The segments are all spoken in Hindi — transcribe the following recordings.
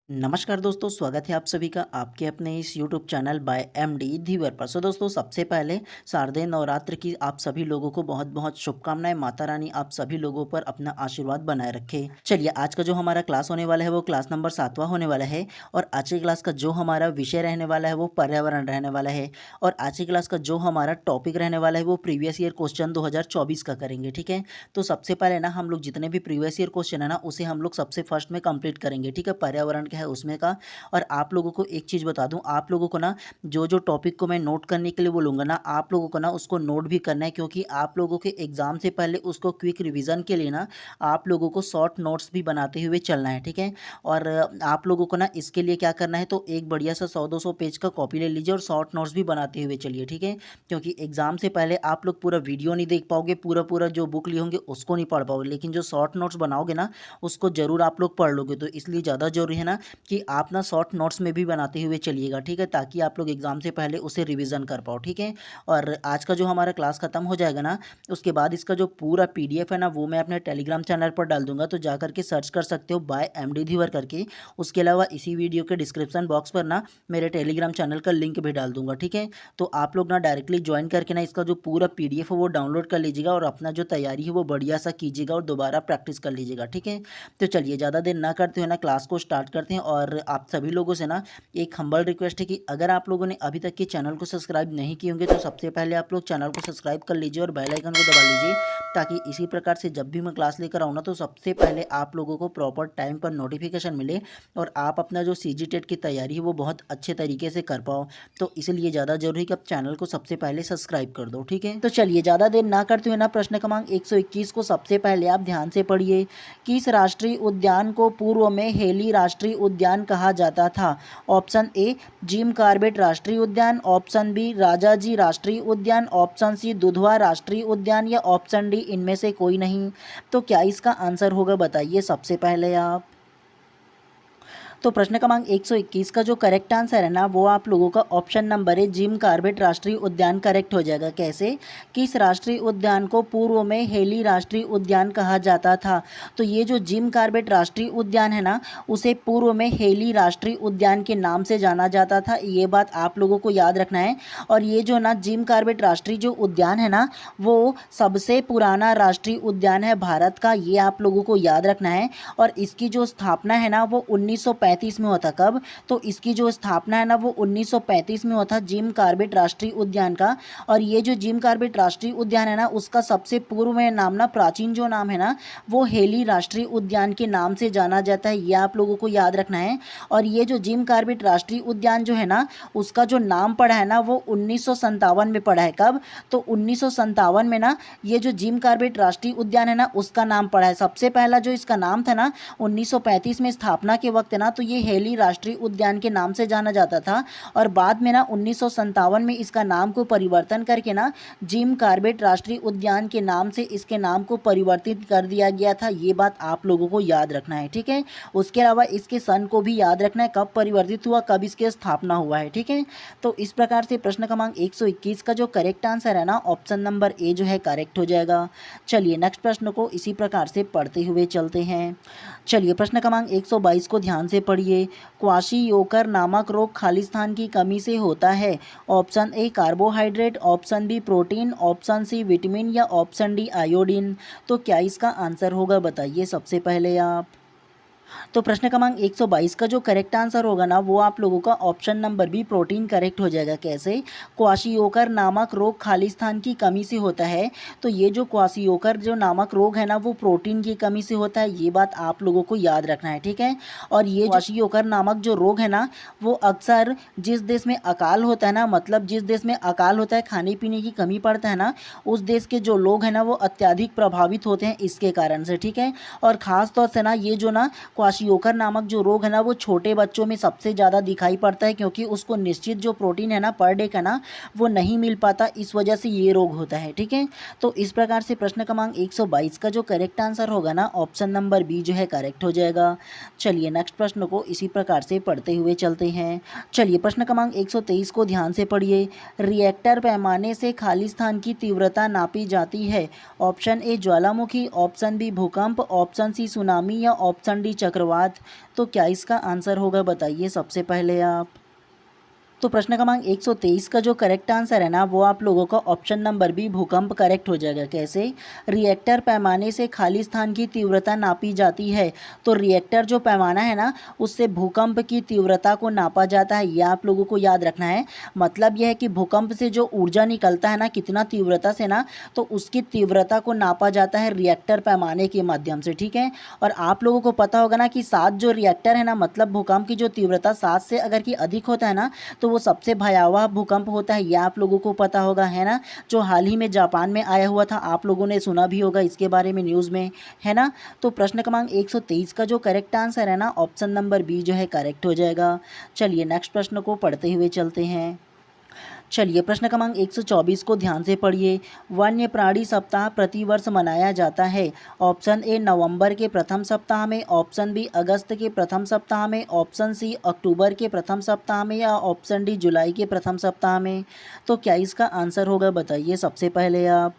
नमस्कार दोस्तों, स्वागत है आप सभी का आपके अपने इस यूट्यूब चैनल बाय एमडी धीवर पर। सो दोस्तों, सबसे पहले शारदीय नवरात्र की आप सभी लोगों को बहुत बहुत शुभकामनाएं। माता रानी आप सभी लोगों पर अपना आशीर्वाद बनाए रखे। चलिए, आज का जो हमारा क्लास होने वाला है वो क्लास नंबर 7वां होने वाला है। और आज की क्लास का जो हमारा विषय रहने वाला है वो पर्यावरण रहने वाला है। और आज की क्लास का जो हमारा टॉपिक रहने वाला है वो प्रीवियस ईयर क्वेश्चन 2024 का करेंगे। ठीक है, तो सबसे पहले ना हम लोग जितने भी प्रीवियस ईयर क्वेश्चन है ना उसे हम लोग सबसे फर्स्ट में कंप्लीट करेंगे। ठीक है, पर्यावरण है उसमें का। और आप लोगों को एक चीज़ बता दूं, आप लोगों को ना जो जो टॉपिक को मैं नोट करने के लिए बोलूँगा ना, आप लोगों को ना उसको नोट भी करना है, क्योंकि आप लोगों के एग्ज़ाम से पहले उसको क्विक रिवीजन के लिए ना आप लोगों को शॉर्ट नोट्स भी बनाते हुए चलना है। ठीक है, और आप लोगों को ना इसके लिए क्या करना है, तो एक बढ़िया सा 100-200 पेज का कॉपी ले लीजिए और शॉर्ट नोट्स भी बनाते हुए चलिए। ठीक है, क्योंकि एग्ज़ाम से पहले आप लोग पूरा वीडियो नहीं देख पाओगे, पूरा पूरा जो बुक लिए होंगे उसको नहीं पढ़ पाओगे, लेकिन जो शॉर्ट नोट्स बनाओगे ना उसको ज़रूर आप लोग पढ़ लोगे। तो इसलिए ज़्यादा ज़रूरी है ना कि आप ना शॉर्ट नोट्स में भी बनाते हुए चलिएगा। ठीक है, ताकि आप लोग एग्जाम से पहले उसे रिवीजन कर पाओ। ठीक है, और आज का जो हमारा क्लास खत्म हो जाएगा ना, उसके बाद इसका जो पूरा पीडीएफ है ना वो मैं अपने टेलीग्राम चैनल पर डाल दूंगा, तो जा करके सर्च कर सकते हो बाय एमडी धीवर करके। उसके अलावा इसी वीडियो के डिस्क्रिप्शन बॉक्स पर ना मेरे टेलीग्राम चैनल का लिंक भी डाल दूंगा। ठीक है, तो आप लोग ना डायरेक्टली ज्वाइन करके ना इसका जो पूरा पीडीएफ है वो डाउनलोड कर लीजिएगा और अपना जो तैयारी है वो बढ़िया सा कीजिएगा और दोबारा प्रैक्टिस कर लीजिएगा। ठीक है, तो चलिए ज़्यादा देर ना करते हुए ना क्लास को स्टार्ट करते हैं। और आप सभी लोगों से ना एक हम्बल रिक्वेस्ट है कि अगर आप लोगों ने अभी तक के चैनल को सब्सक्राइब नहीं किए होंगे तो सबसे पहले आप लोग चैनल को सब्सक्राइब कर लीजिए और बेल आइकन को दबा लीजिए, ताकि इसी प्रकार से जब भी मैं क्लास लेकर आऊँ ना तो सबसे पहले आप लोगों को प्रॉपर टाइम पर नोटिफिकेशन मिले और आप अपना जो सीजी टेट की तैयारी है वो बहुत अच्छे तरीके से कर पाओ। तो इसलिए ज़्यादा जरूरी है कि आप चैनल को सबसे पहले सब्सक्राइब कर दो। ठीक है, तो चलिए ज़्यादा देर ना करते हुए ना प्रश्न क्रमांक 121 को सबसे पहले आप ध्यान से पढ़िए। किस राष्ट्रीय उद्यान को पूर्व में हेली राष्ट्रीय उद्यान कहा जाता था? ऑप्शन ए जिम कॉर्बेट राष्ट्रीय उद्यान, ऑप्शन बी राजाजी राष्ट्रीय उद्यान, ऑप्शन सी दुधवा राष्ट्रीय उद्यान या ऑप्शन डी इनमें से कोई नहीं। तो क्या इसका आंसर होगा, बताइए सबसे पहले आप। तो प्रश्न क्रमांक 121 का जो करेक्ट आंसर है ना वो आप लोगों का ऑप्शन नंबर है जिम कॉर्बेट राष्ट्रीय उद्यान करेक्ट हो जाएगा। कैसे? किस राष्ट्रीय उद्यान को पूर्व में हेली राष्ट्रीय उद्यान कहा जाता था? तो ये जो जिम कॉर्बेट राष्ट्रीय उद्यान है ना उसे पूर्व में हेली राष्ट्रीय उद्यान के नाम से जाना जाता था, ये बात आप लोगों को याद रखना है। और ये जो ना जिम कॉर्बेट राष्ट्रीय जो उद्यान है ना वो सबसे पुराना राष्ट्रीय उद्यान है भारत का, ये आप लोगों को याद रखना है। और इसकी जो स्थापना है ना वो 1935 में हुआ था। कब? तो इसकी जो स्थापना है ना वो 1935 में हुआ था जिम कॉर्बेट राष्ट्रीय उद्यान का। और ये जो जिम कॉर्बेट राष्ट्रीय उद्यान है ना उसका सबसे पूर्व में नाम ना प्राचीन जो नाम है ना वो हेली राष्ट्रीय उद्यान के नाम से जाना जाता है, ये आप लोगों को याद रखना है। और ये जो जिम कॉर्बेट राष्ट्रीय उद्यान जो है ना उसका जो नाम पड़ा है ना वो 1957 में पड़ा है। कब? तो 1957 में ना ये जो जिम कॉर्बेट राष्ट्रीय उद्यान है ना उसका नाम पड़ा है। सबसे पहला जो इसका नाम था ना 1935 में स्थापना के वक्त है ना तो ये हेली राष्ट्रीय उद्यान के नाम से जाना जाता था। और बाद में ना 1957 में इसका नाम को परिवर्तन करके ना जिम कॉर्बेट राष्ट्रीय उद्यान के नाम से इसके नाम को परिवर्तित कर दिया गया था, ये बात आप लोगों को याद रखना है। ठीक है, उसके अलावा इसके सन को भी याद रखना है, कब परिवर्तित हुआ, कब इसकी स्थापना हुआ है। ठीक है, तो इस प्रकार से प्रश्न क्रमांक 121 का जो करेक्ट आंसर है ना ऑप्शन नंबर ए जो है करेक्ट हो जाएगा। चलिए नेक्स्ट प्रश्न को इसी प्रकार से पढ़ते हुए चलते हैं। चलिए प्रश्न क्रमांक 122 को ध्यान से पढ़िए। क्वाशियोकर नामक रोग खालिस्तान की कमी से होता है? Option A carbohydrate, option B protein, option C vitamin या ऑप्शन डी आयोडीन। तो क्या इसका आंसर होगा, बताइए सबसे पहले आप। तो प्रश्न क्रमांक 122 का जो करेक्ट आंसर होगा ना वो आप लोगों का option number B protein correct हो जाएगा। कैसे? क्वाशियोकर नामक रोग खालिस्तान की कमी से होता है। तो ये जो क्वाशियोकर जो नामक रोग है ना वो प्रोटीन की कमी से होता है, ये बात आप लोगों को याद रखना है। ठीक है, और ये क्वाशियोकर नामक जो रोग है ना वो अक्सर जिस देश में अकाल होता है ना, मतलब जिस देश में अकाल होता है, खाने पीने की कमी पड़ता है ना, उस देश के जो लोग हैं ना वो अत्यधिक प्रभावित होते हैं इसके कारण से। ठीक है, और ख़ास तौर से ना ये जो ना क्वाशियोकर नामक जो रोग है ना वो छोटे बच्चों में सबसे ज़्यादा दिखाई पड़ता है, क्योंकि उसको निश्चित जो प्रोटीन है ना पर डे का ना वो नहीं मिल पाता, इस वजह से ये रोग होता है। ठीक है, तो इस प्रकार से प्रश्न क्रमांक 122 का जो करेक्ट आंसर होगा ना ऑप्शन नंबर बी जो है करेक्ट हो जाएगा। चलिए नेक्स्ट प्रश्न को इसी प्रकार से पढ़ते हुए चलते हैं। चलिए प्रश्न क्रमांक 123 को ध्यान से पढ़िए। रिएक्टर पैमाने से खालिस्तान की तीव्रता नापी जाती है? ऑप्शन ए ज्वालामुखी, ऑप्शन बी भूकंप, ऑप्शन सी सुनामी या ऑप्शन डी चक्रवात। तो क्या इसका आंसर होगा बताइए सबसे पहले आप। तो प्रश्न क्रमांक 123 का जो करेक्ट आंसर है ना वो आप लोगों का ऑप्शन नंबर बी भूकंप करेक्ट हो जाएगा। कैसे? रिएक्टर पैमाने से खाली स्थान की तीव्रता नापी जाती है। तो रिएक्टर जो पैमाना है ना उससे भूकंप की तीव्रता को नापा जाता है, यह आप लोगों को याद रखना है। मतलब यह है कि भूकंप से जो ऊर्जा निकलता है ना कितना तीव्रता से ना, तो उसकी तीव्रता को नापा जाता है रिएक्टर पैमाने के माध्यम से। ठीक है, और आप लोगों को पता होगा ना कि 7 जो रिएक्टर है ना, मतलब भूकंप की जो तीव्रता 7 से अगर की अधिक होता है ना तो वो सबसे भयावह भूकंप होता है, यह आप लोगों को पता होगा, है ना। जो हाल ही में जापान में आया हुआ था, आप लोगों ने सुना भी होगा इसके बारे में न्यूज़ में, है ना। तो प्रश्न क्रमांक 123 का जो करेक्ट आंसर है ना ऑप्शन नंबर बी जो है करेक्ट हो जाएगा। चलिए नेक्स्ट प्रश्न को पढ़ते हुए चलते हैं। चलिए प्रश्न क्रमांक 124 को ध्यान से पढ़िए। वन्य प्राणी सप्ताह प्रतिवर्ष मनाया जाता है। ऑप्शन ए नवंबर के प्रथम सप्ताह में, ऑप्शन बी अगस्त के प्रथम सप्ताह में, ऑप्शन सी अक्टूबर के प्रथम सप्ताह में, या ऑप्शन डी जुलाई के प्रथम सप्ताह में। तो क्या इसका आंसर होगा बताइए सबसे पहले आप।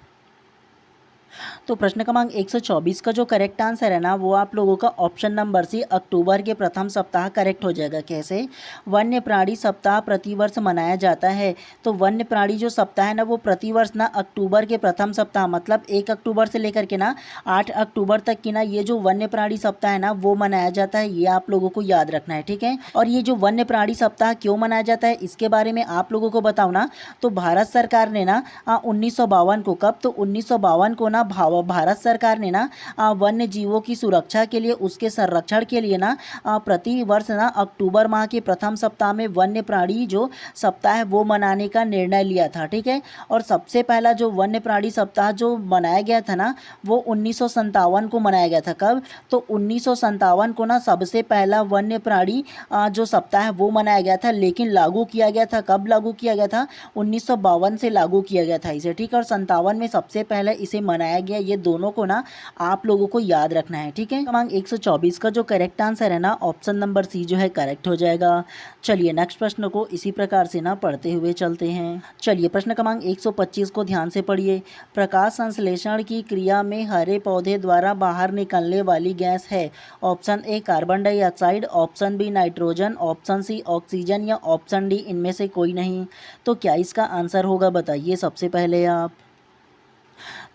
तो प्रश्न क्रमांक 124 का जो करेक्ट आंसर है ना वो आप लोगों का ऑप्शन नंबर सी अक्टूबर के प्रथम सप्ताह करेक्ट हो जाएगा। कैसे? वन्य प्राणी सप्ताह प्रतिवर्ष मनाया जाता है। तो वन्य प्राणी जो सप्ताह है ना वो प्रतिवर्ष ना अक्टूबर के प्रथम सप्ताह, मतलब 1 अक्टूबर से लेकर के ना 8 अक्टूबर तक की ना ये जो वन्य प्राणी सप्ताह है ना वो मनाया जाता है, ये आप लोगों को याद रखना है। ठीक है, और ये जो वन्य प्राणी सप्ताह क्यों मनाया जाता है इसके बारे में आप लोगों को बताऊँ ना, तो भारत सरकार ने ना 1952 को, कब? तो 1952 को ना भारत सरकार ने ना वन्य जीवों की सुरक्षा के लिए, उसके संरक्षण के लिए ना प्रति वर्ष ना अक्टूबर माह के प्रथम सप्ताह में वन्य प्राणी जो सप्ताह है वो मनाने का निर्णय लिया था। ठीक है, और सबसे पहला जो वन्य प्राणी सप्ताह जो मनाया गया था ना वो 1957 को मनाया गया था। कब? तो 1957 को ना सबसे पहला वन्य प्राणी जो सप्ताह है वो मनाया गया था, लेकिन लागू किया गया था, कब लागू किया गया था? 1952 से लागू किया गया था इसे। ठीक है, और 57 में सबसे पहले इसे मनाया गया। ये दोनों को ना आप लोगों को याद रखना है। ठीक है, क्रमांक 124 का जो करेक्ट आंसर है ना ऑप्शन नंबर सी जो है करेक्ट हो जाएगा। चलिए नेक्स्ट प्रश्न को इसी प्रकार से ना पढ़ते हुए चलते हैं। चलिए प्रश्न क्रमांक 125 को ध्यान से पढ़िए। प्रकाश संश्लेषण की क्रिया में हरे पौधे द्वारा बाहर निकलने वाली गैस है। Option A carbon dioxide, option B nitrogen, option C oxygen, या ऑप्शन डी इनमें से कोई नहीं। तो क्या इसका आंसर होगा बताइए सबसे पहले आप।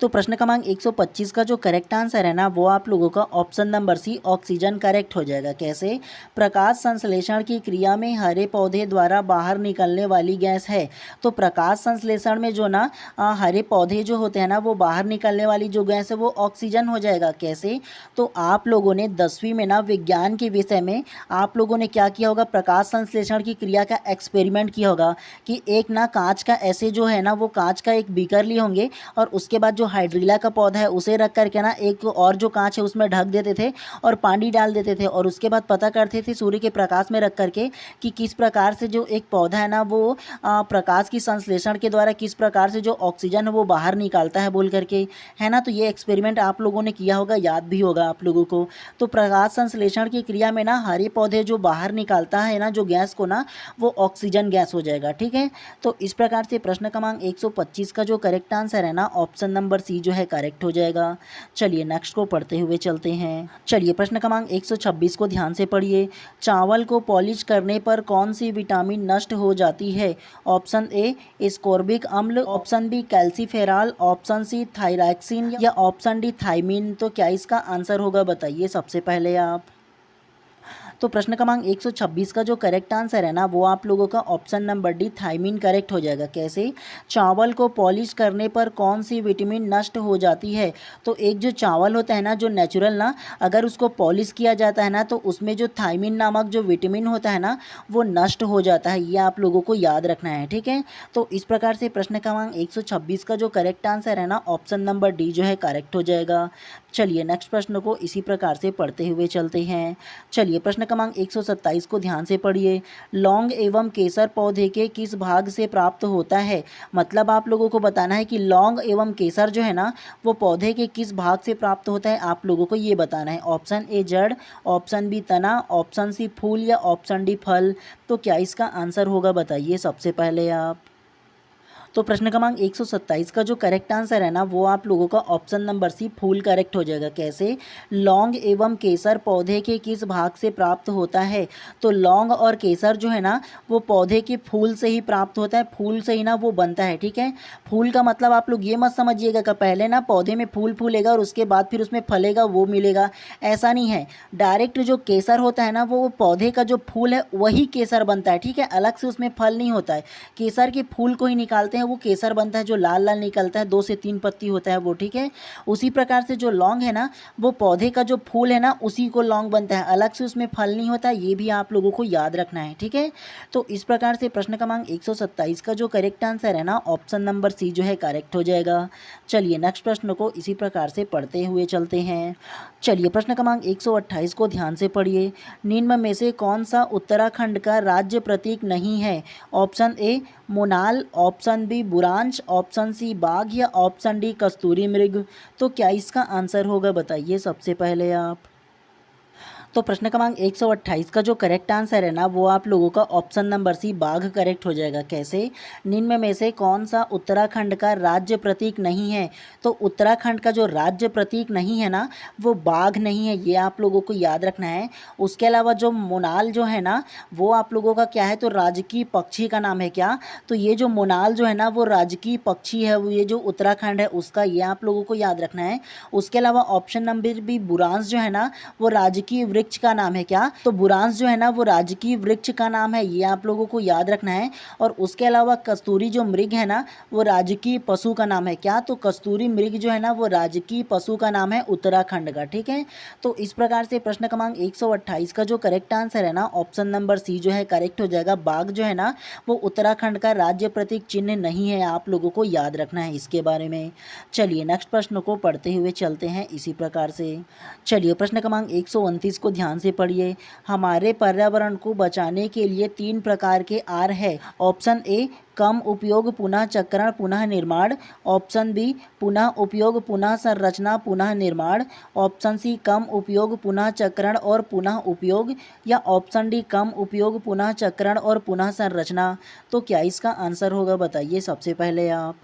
तो प्रश्न क्रमांक 125 का जो करेक्ट आंसर है ना वो आप लोगों का option number C oxygen correct हो जाएगा। कैसे? प्रकाश संश्लेषण की क्रिया में हरे पौधे द्वारा बाहर निकलने वाली गैस है। तो प्रकाश संश्लेषण में जो ना हरे पौधे जो होते हैं ना वो बाहर निकलने वाली जो गैस है वो ऑक्सीजन हो जाएगा। कैसे? तो आप लोगों ने 10वीं में ना विज्ञान के विषय में आप लोगों ने क्या किया होगा, प्रकाश संश्लेषण की क्रिया का एक्सपेरिमेंट किया होगा कि एक ना कांच का ऐसे जो है ना वो कांच का एक बीकर लिए होंगे और उसके बाद जो हाइड्रीला का पौधा है उसे रख करके ना एक और जो कांच है उसमें ढक देते थे और पानी डाल देते थे, और उसके बाद पता करते थे सूर्य के प्रकाश में रख करके कि किस प्रकार से जो एक पौधा है ना वो प्रकाश की संश्लेषण के द्वारा किस प्रकार से जो ऑक्सीजन है वो बाहर निकालता है बोल करके, है ना। तो ये एक्सपेरिमेंट आप लोगों ने किया होगा, याद भी होगा आप लोगों को। तो प्रकाश संश्लेषण की क्रिया में ना हरे पौधे जो बाहर निकालता है ना जो गैस को ना वो ऑक्सीजन गैस हो जाएगा। ठीक है, तो इस प्रकार से प्रश्न क्रमांक 125 का जो करेक्ट आंसर है ना ऑप्शन नंबर सी जो है करेक्ट हो जाएगा। चलिए नेक्स्ट को पढ़ते हुए चलते हैं। चलिए प्रश्न क्रमांक 126 को ध्यान से पढ़िए। चावल को पॉलिश करने पर कौन सी विटामिन नष्ट हो जाती है? ऑप्शन ए एस्कोर्बिक अम्ल, option B calciferol, option C thyroxine, या ऑप्शन डी थायमीन। तो क्या इसका आंसर होगा बताइए सबसे पहले आप। तो प्रश्न क्रमांक 126 का जो करेक्ट आंसर है ना वो आप लोगों का option number D thiamine correct हो जाएगा। कैसे? चावल को पॉलिश करने पर कौन सी विटामिन नष्ट हो जाती है? तो एक जो चावल होता है ना जो नेचुरल ना, अगर उसको पॉलिश किया जाता है ना तो उसमें जो थायमीन नामक जो विटामिन होता है ना वो नष्ट हो जाता है, ये आप लोगों को याद रखना है। ठीक है, तो इस प्रकार से प्रश्न क्रमांक 126 का जो करेक्ट आंसर है ना ऑप्शन नंबर डी जो है करेक्ट हो जाएगा। चलिए नेक्स्ट प्रश्न को इसी प्रकार से पढ़ते हुए चलते हैं। चलिए प्रश्न क्रमांक 127 को ध्यान से पढ़िए। लौंग एवं केसर पौधे के किस भाग से प्राप्त होता है? मतलब आप लोगों को बताना है कि लौंग एवं केसर जो है ना वो पौधे के किस भाग से प्राप्त होता है, आप लोगों को ये बताना है। ऑप्शन ए जड़, ऑप्शन बी तना, ऑप्शन सी फूल, या ऑप्शन डी फल। तो क्या इसका आंसर होगा बताइए सबसे पहले आप। तो प्रश्न क्रमांक 127 का जो करेक्ट आंसर है ना वो आप लोगों का ऑप्शन नंबर सी फूल करेक्ट हो जाएगा। कैसे? लौंग एवं केसर पौधे के किस भाग से प्राप्त होता है? तो लौंग और केसर जो है ना वो पौधे के फूल से ही प्राप्त होता है, फूल से ही ना वो बनता है। ठीक है, फूल का मतलब आप लोग ये मत समझिएगा कि पहले ना पौधे में फूल फूलेगा और उसके बाद फिर उसमें फलेगा वो मिलेगा, ऐसा नहीं है। डायरेक्ट जो केसर होता है ना वो पौधे का जो फूल है वही केसर बनता है। ठीक है, अलग से उसमें फल नहीं होता है। केसर के फूल को ही निकालते हैं, वो केसर बनता है जो लाल लाल निकलता है, 2 से 3 पत्ती होता है वो। ठीक है, उसी प्रकार से जो लौंग है ना वो पौधे का जो फूल है ना उसी को लौंग बनता है, अलग से उसमें फल नहीं होता। ये भी आप लोगों को याद रखना है। ठीक है, तो इस प्रकार से प्रश्न क्रमांक 127 का जो करेक्ट आंसर है ना ऑप्शन नंबर सी जो है करेक्ट हो जाएगा। चलिए नेक्स्ट प्रश्न को इसी प्रकार से पढ़ते हुए चलते हैं। चलिए प्रश्न क्रमांक 128 को ध्यान से पढ़िए। निम्न में से कौन सा उत्तराखंड का राज्य प्रतीक नहीं है? ऑप्शन ए मोनाल, ऑप्शन बी बुरांश, ऑप्शन सी बाघ या ऑप्शन डी कस्तूरी मृग। तो क्या इसका आंसर होगा बताइए सबसे पहले आप। तो प्रश्न क्रमांक 128 का जो करेक्ट आंसर है ना वो आप लोगों का ऑप्शन नंबर सी बाघ करेक्ट हो जाएगा। कैसे? निम्न में से कौन सा उत्तराखंड का राज्य प्रतीक नहीं है? तो उत्तराखंड का जो राज्य प्रतीक नहीं है ना वो बाघ नहीं है, ये आप लोगों को याद रखना है। उसके अलावा जो मोनाल जो है ना वो आप लोगों का क्या है, तो राजकीय पक्षी का नाम है। क्या? तो ये जो मोनाल जो है ना वो राजकीय पक्षी है, वो ये जो उत्तराखंड है उसका, ये आप लोगों को याद रखना है। उसके अलावा ऑप्शन नंबर बी बुरांश जो है ना वो राजकीय वृक्ष का नाम है। क्या? तो बुरांश जो है ना वो राजकीय वृक्ष का नाम है, ये आप लोगों को याद रखना है। और उसके अलावा कस्तूरी जो मृग है ना वो राजकीय पशु का नाम है। क्या? तो कस्तूरी मृग जो है ना वो राजकीय पशु का नाम है उत्तराखंड का। ठीक है, तो इस प्रकार से प्रश्न क्रमांक 128 का जो करेक्ट आंसर है ना ऑप्शन नंबर सी जो है करेक्ट हो जाएगा। बाघ जो है ना वो उत्तराखंड का राज्य प्रतीक चिन्ह नहीं है, आप लोगों को याद रखना है इसके बारे में। चलिए नेक्स्ट प्रश्न को पढ़ते हुए चलते हैं इसी प्रकार से। चलिए प्रश्न क्रमांक 129 को ध्यान से पढ़िए। हमारे पर्यावरण को बचाने के लिए 3 प्रकार के आर है। ऑप्शन ए कम उपयोग पुनः चक्रण पुनः निर्माण, ऑप्शन बी पुनः उपयोग पुनः संरचना पुनः निर्माण, ऑप्शन सी कम उपयोग पुनः चक्रण और पुनः उपयोग, या ऑप्शन डी कम उपयोग पुनः चक्रण और पुनः संरचना। तो क्या इसका आंसर होगा बताइए सबसे पहले आप।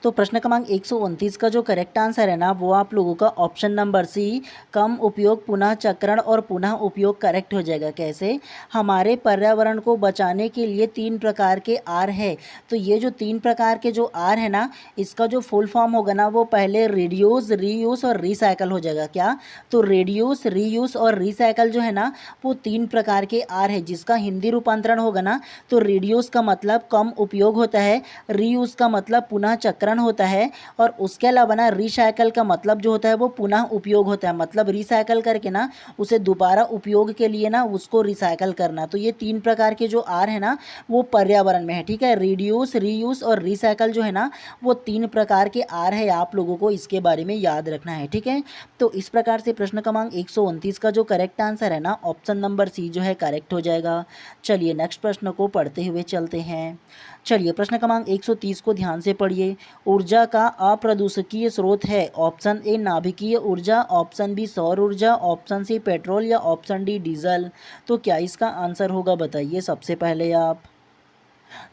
तो प्रश्न क्रमांक 129 का जो करेक्ट आंसर है ना वो आप लोगों का ऑप्शन नंबर सी कम उपयोग पुनः चक्रण और पुनः उपयोग करेक्ट हो जाएगा। कैसे? हमारे पर्यावरण को बचाने के लिए 3 प्रकार के आर है। तो ये जो 3 प्रकार के जो आर है ना इसका जो फुल फॉर्म होगा ना वो पहले रिड्यूस, रीयूज और रिसाइकल हो जाएगा। क्या? तो रिड्यूस, रीयूज और रिसाइकल जो है ना वो 3 प्रकार के आर है, जिसका हिंदी रूपांतरण होगा ना तो रिड्यूस का मतलब कम उपयोग होता है, रीयूज का मतलब पुनः चक्रण होता है, और उसके अलावा ना रिसाइकल का मतलब जो होता है वो पुनः उपयोग होता है, मतलब रिसाइकल करके ना उसे दोबारा उपयोग के लिए ना उसको रिसाइकल करना। तो ये 3 प्रकार के जो आर है ना वो पर्यावरण में है। ठीक है, रिड्यूस, रीयूज और रिसाइकल जो है ना वो 3 प्रकार के आर है, आप लोगों को इसके बारे में याद रखना है। ठीक है, तो इस प्रकार से प्रश्न क्रमांक 129 का जो करेक्ट आंसर है ना ऑप्शन नंबर सी जो है करेक्ट हो जाएगा। चलिए नेक्स्ट प्रश्न को पढ़ते हुए चलते हैं। चलिए प्रश्न क्रमांक 130 को ध्यान से पढ़िए। ऊर्जा का अप्रदूषकीय स्रोत है। ऑप्शन ए नाभिकीय ऊर्जा, ऑप्शन बी सौर ऊर्जा, ऑप्शन सी पेट्रोल या ऑप्शन डी डीजल। तो क्या इसका आंसर होगा बताइए सबसे पहले आप।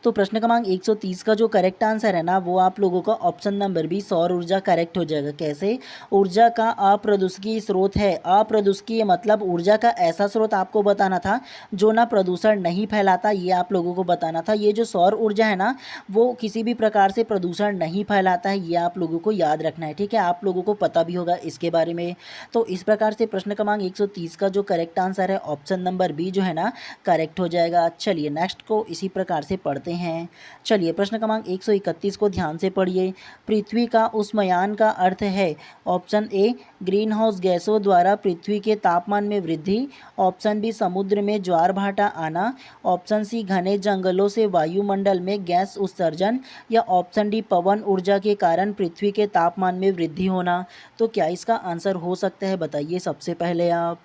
तो प्रश्न क्रमांक 130 का जो करेक्ट आंसर है ना वो आप लोगों का ऑप्शन नंबर बी सौर ऊर्जा करेक्ट हो जाएगा। कैसे? ऊर्जा का अप्रदूषकीय स्रोत है। अप्रदूषकीय मतलब ऊर्जा का ऐसा स्रोत आपको बताना था जो ना प्रदूषण नहीं फैलाता, ये आप लोगों को बताना था। ये जो सौर ऊर्जा है ना वो किसी भी प्रकार से प्रदूषण नहीं फैलाता है, ये आप लोगों को याद रखना है। ठीक है, आप लोगों को पता भी होगा इसके बारे में। तो इस प्रकार से प्रश्न क्रमांक 130 का जो करेक्ट आंसर है ऑप्शन नंबर बी जो है ना करेक्ट हो जाएगा। चलिए नेक्स्ट को इसी प्रकार से पढ़ते हैं। चलिए प्रश्न क्रमांक 131 को ध्यान से पढ़िए। पृथ्वी का उष्मायन का अर्थ है। ऑप्शन ए ग्रीन हाउस गैसों द्वारा पृथ्वी के तापमान में वृद्धि, ऑप्शन बी समुद्र में ज्वार भाटा आना, ऑप्शन सी घने जंगलों से वायुमंडल में गैस उत्सर्जन, या ऑप्शन डी पवन ऊर्जा के कारण पृथ्वी के तापमान में वृद्धि होना। तो क्या इसका आंसर हो सकता है बताइए सबसे पहले आप।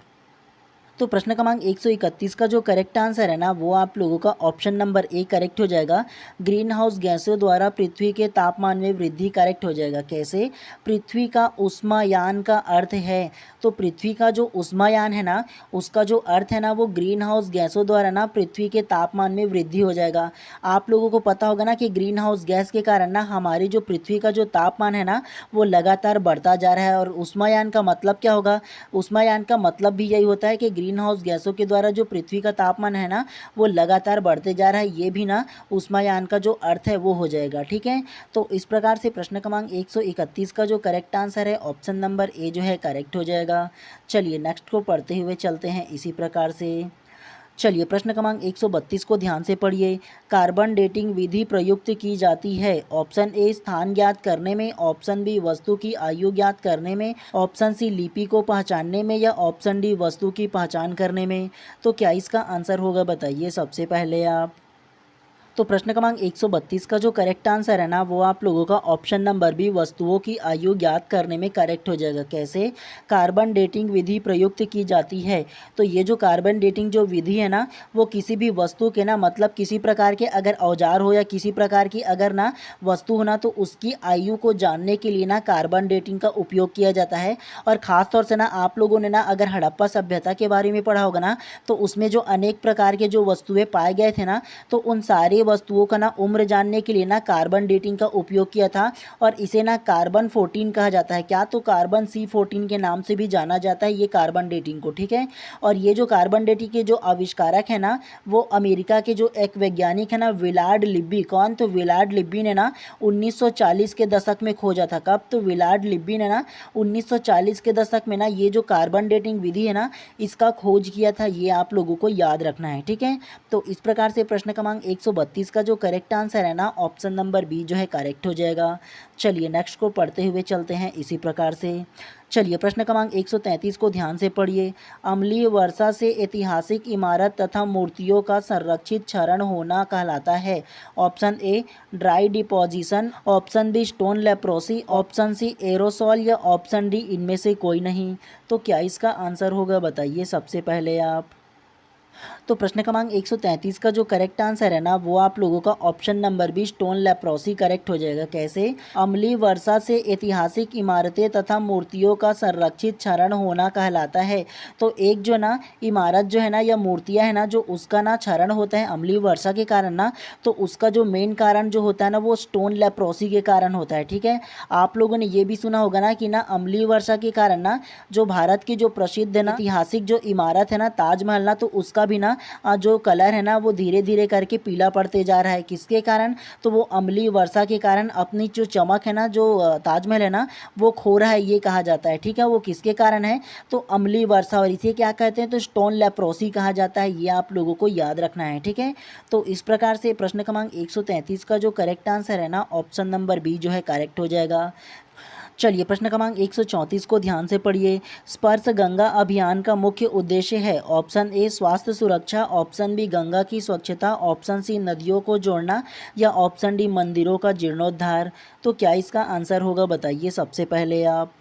तो प्रश्न क्रमांक 131 का जो करेक्ट आंसर है ना वो आप लोगों का ऑप्शन नंबर ए करेक्ट हो जाएगा। ग्रीन हाउस गैसों द्वारा पृथ्वी के तापमान में वृद्धि करेक्ट हो जाएगा। कैसे? पृथ्वी का ऊष्मायान का अर्थ है, तो पृथ्वी का जो ऊष्मायान है ना उसका जो अर्थ है ना वो ग्रीन हाउस गैसों द्वारा ना पृथ्वी के तापमान में वृद्धि हो जाएगा। आप लोगों को पता होगा ना कि ग्रीन हाउस गैस के कारण ना हमारी जो पृथ्वी का जो तापमान है ना वो लगातार बढ़ता जा रहा है। और ऊष्मायान का मतलब क्या होगा? ऊष्मायान का मतलब भी यही होता है कि ग्रीन हाउस गैसों के द्वारा जो पृथ्वी का तापमान है ना वो लगातार बढ़ते जा रहा है, ये भी ना ऊष्मायान का जो अर्थ है वो हो जाएगा। ठीक है, तो इस प्रकार से प्रश्न क्रमांक 131 का जो करेक्ट आंसर है ऑप्शन नंबर ए जो है करेक्ट हो जाएगा। चलिए नेक्स्ट को पढ़ते हुए चलते हैं इसी प्रकार से। चलिए प्रश्न क्रमांक 132 को ध्यान से पढ़िए। कार्बन डेटिंग विधि प्रयुक्त की जाती है। ऑप्शन ए स्थान ज्ञात करने में, ऑप्शन बी वस्तु की आयु ज्ञात करने में, ऑप्शन सी लिपि को पहचानने में, या ऑप्शन डी वस्तु की पहचान करने में। तो क्या इसका आंसर होगा बताइए सबसे पहले आप। तो प्रश्न क्रमांक 132 का जो करेक्ट आंसर है ना वो आप लोगों का ऑप्शन नंबर बी वस्तुओं की आयु ज्ञात करने में करेक्ट हो जाएगा। कैसे? कार्बन डेटिंग विधि प्रयुक्त की जाती है। तो ये जो कार्बन डेटिंग जो विधि है ना वो किसी भी वस्तु के ना मतलब किसी प्रकार के अगर औजार हो या किसी प्रकार की अगर ना वस्तु हो ना तो उसकी आयु को जानने के लिए ना कार्बन डेटिंग का उपयोग किया जाता है। और ख़ास तौर से ना आप लोगों ने ना अगर हड़प्पा सभ्यता के बारे में पढ़ा होगा ना तो उसमें जो अनेक प्रकार के जो वस्तुएं पाए गए थे ना तो उन सारी वस्तुओं का ना उम्र जानने के लिए ना कार्बन डेटिंग का उपयोग किया था। और इसे ना कार्बन 14 कहा जाता है। क्या? तो कार्बन C14 के नाम से भी जाना जाता है ये कार्बन डेटिंग को। ठीक है, और ये जो कार्बन डेटिंग के जो आविष्कारक है ना वो अमेरिका के जो एक वैज्ञानिक है ना विलार्ड लिब्बी। कौन? तो विलार्ड लिब्बी ने ना 1940 के दशक में खोजा था। कब? तो विलार्ड लिब्बी ने ना 1940 के दशक में ना ये जो कार्बन डेटिंग विधि है ना इसका खोज किया था। ये आप लोगों को याद रखना है। ठीक है, तो इस प्रकार से प्रश्न क्रमांक 132 का जो करेक्ट आंसर है ना ऑप्शन नंबर बी जो है करेक्ट हो जाएगा। चलिए नेक्स्ट को पढ़ते हुए चलते हैं इसी प्रकार से। चलिए प्रश्न क्रमांक 133 को ध्यान से पढ़िए। अम्लीय वर्षा से ऐतिहासिक इमारत तथा मूर्तियों का संरक्षित क्षरण होना कहलाता है। Option A dry deposition, option B stone leprosy, option C aerosol, या ऑप्शन डी इनमें से कोई नहीं। तो क्या इसका आंसर होगा बताइए सबसे पहले आप। तो प्रश्न क्रमांक 133 का जो करेक्ट आंसर है ना वो आप लोगों का option number B stone leprosy correct हो जाएगा। कैसे? अम्लीय वर्षा से ऐतिहासिक इमारतें तथा मूर्तियों का संरक्षित क्षरण होना कहलाता है। तो एक जो ना इमारत जो है ना या मूर्तियां है ना जो उसका ना क्षरण होता है अम्लीय वर्षा के कारण ना तो उसका जो मेन कारण जो होता है ना वो स्टोन लेप्रोसी के कारण होता है। ठीक है, आप लोगों ने ये भी सुना होगा ना कि ना अम्लीय वर्षा के कारण ना जो भारत की जो प्रसिद्ध ना ऐतिहासिक जो इमारत है ना ताजमहल ना तो उसका भी ना जो कलर है ना वो धीरे धीरे करके पीला पड़ते जा रहा है। किसके कारण? तो वो अम्लीय वर्षा के कारण अपनी जो चमक है ना जो ताजमहल है ना वो खो रहा है ये कहा जाता है। ठीक है, वो किसके कारण है? तो अम्लीय वर्षा, और इसे क्या कहते हैं? तो स्टोन लेप्रोसी कहा जाता है। ये आप लोगों को याद रखना है। ठीक है, तो इस प्रकार से प्रश्न क्रमांक 133 का जो करेक्ट आंसर है ना ऑप्शन नंबर बी जो है करेक्ट हो जाएगा। चलिए प्रश्न क्रमांक 134 को ध्यान से पढ़िए। स्पर्श गंगा अभियान का मुख्य उद्देश्य है। ऑप्शन ए स्वास्थ्य सुरक्षा, ऑप्शन बी गंगा की स्वच्छता, ऑप्शन सी नदियों को जोड़ना, या ऑप्शन डी मंदिरों का जीर्णोद्धार। तो क्या इसका आंसर होगा बताइए सबसे पहले आप।